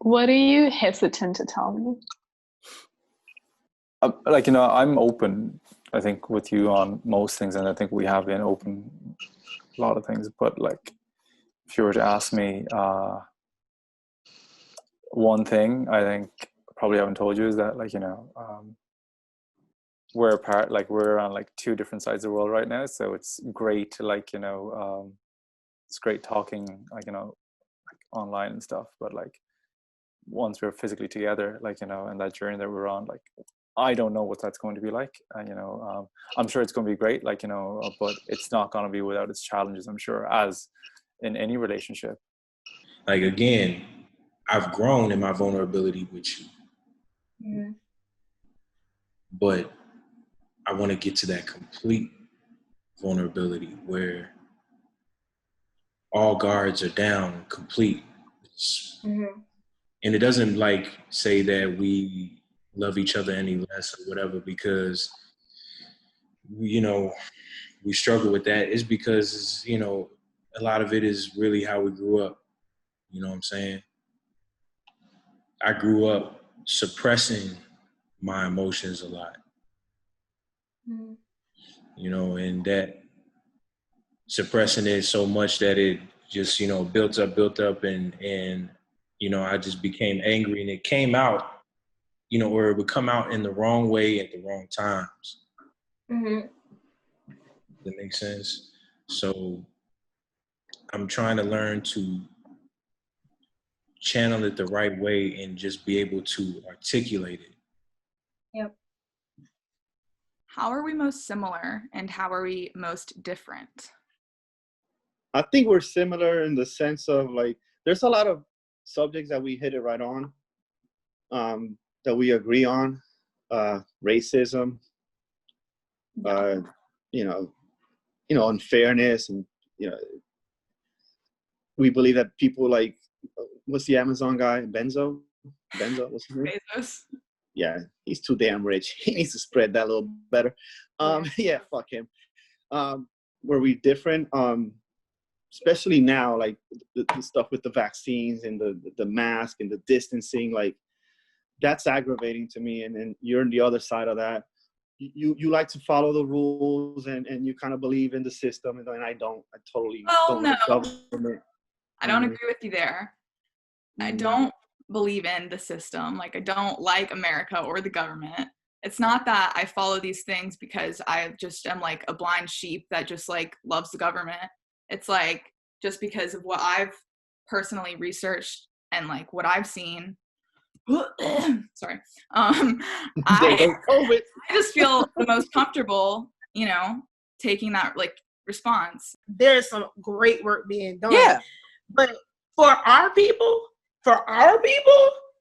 What are you hesitant to tell me? I'm open, I think, with you on most things, and I think we have been open a lot of things. But like, if you were to ask me one thing, I think I probably haven't told you is that we're apart, like we're on like two different sides of the world right now. So it's great to it's great talking like online and stuff. But like once we're physically together, and that journey that we're on, like I don't know what that's going to be like. And I'm sure it's going to be great, but it's not going to be without its challenges, I'm sure, as in any relationship. Like, again, I've grown in my vulnerability with you. Mm-hmm. But I want to get to that complete vulnerability where all guards are down, complete. Mm-hmm. And it doesn't like say that we love each other any less or whatever, because, we struggle with that. It's because, a lot of it is really how we grew up. You know what I'm saying? I grew up suppressing my emotions a lot. Mm-hmm. And that suppressing it so much that it just, built up and I just became angry, and it came out, or it would come out in the wrong way at the wrong times. Mm-hmm. That makes sense? So I'm trying to learn to channel it the right way and just be able to articulate it. Yep. How are we most similar and how are we most different? I think we're similar in the sense of like, there's a lot of subjects that we hit it right on, that we agree on, racism, unfairness, and we believe that people like, what's the Amazon guy, Benzo, what's his name? Bezos. Yeah, he's too damn rich. He needs to spread that a little better. Yeah, fuck him. Were we different? Especially now, like the stuff with the vaccines and the mask and the distancing, like that's aggravating to me. And then you're on the other side of that. You like to follow the rules and you kind of believe in the system, and I don't. I totally don't. No. Government. I don't agree with you there. I don't believe in the system. Like, I don't like America or the government. It's not that I follow these things because I just am like a blind sheep that just like loves the government. It's like just because of what I've personally researched and like what I've seen. Sorry. I just feel the most comfortable, taking that like response. There's some great work being done. Yeah. But for our people,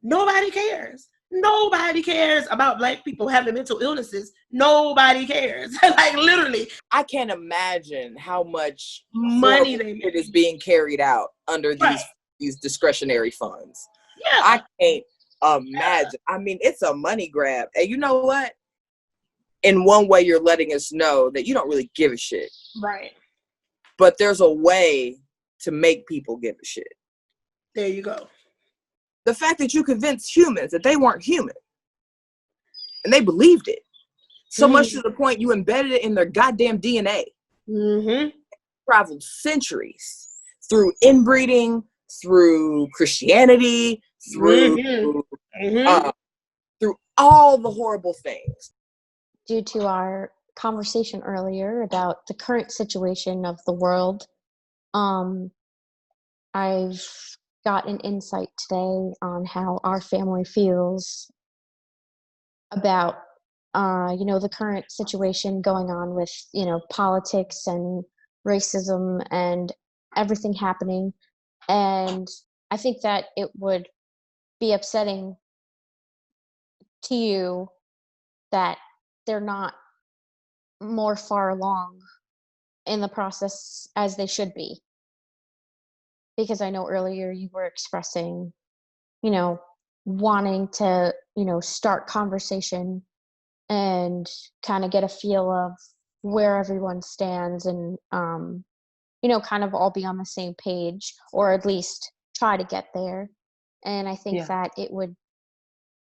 nobody cares. Nobody cares about Black people having mental illnesses. Nobody cares. Like, literally. I can't imagine how much money it is being carried out under these discretionary funds. Yeah. I can't imagine. I mean, it's a money grab. And you know what? In one way, you're letting us know that you don't really give a shit. Right. But there's a way to make people give a shit. There you go. The fact that you convinced humans that they weren't human and they believed it so much to the point you embedded it in their goddamn DNA. Mm-hmm. Traveled centuries through inbreeding, through Christianity, through through all the horrible things. Due to our conversation earlier about the current situation of the world, I've got an insight today on how our family feels about, the current situation going on with, politics and racism and everything happening. And I think that it would be upsetting to you that they're not more far along in the process as they should be. Because I know earlier you were expressing, wanting to, start conversation and kind of get a feel of where everyone stands and, kind of all be on the same page, or at least try to get there. And I think Yeah. that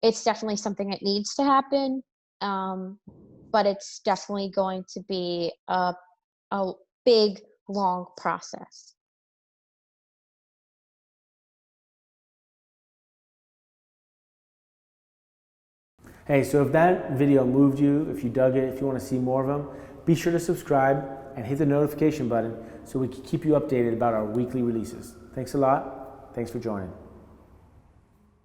it's definitely something that needs to happen. But it's definitely going to be a big, long process. Hey, so if that video moved you, if you dug it, if you want to see more of them, be sure to subscribe and hit the notification button so we can keep you updated about our weekly releases. Thanks a lot. Thanks for joining.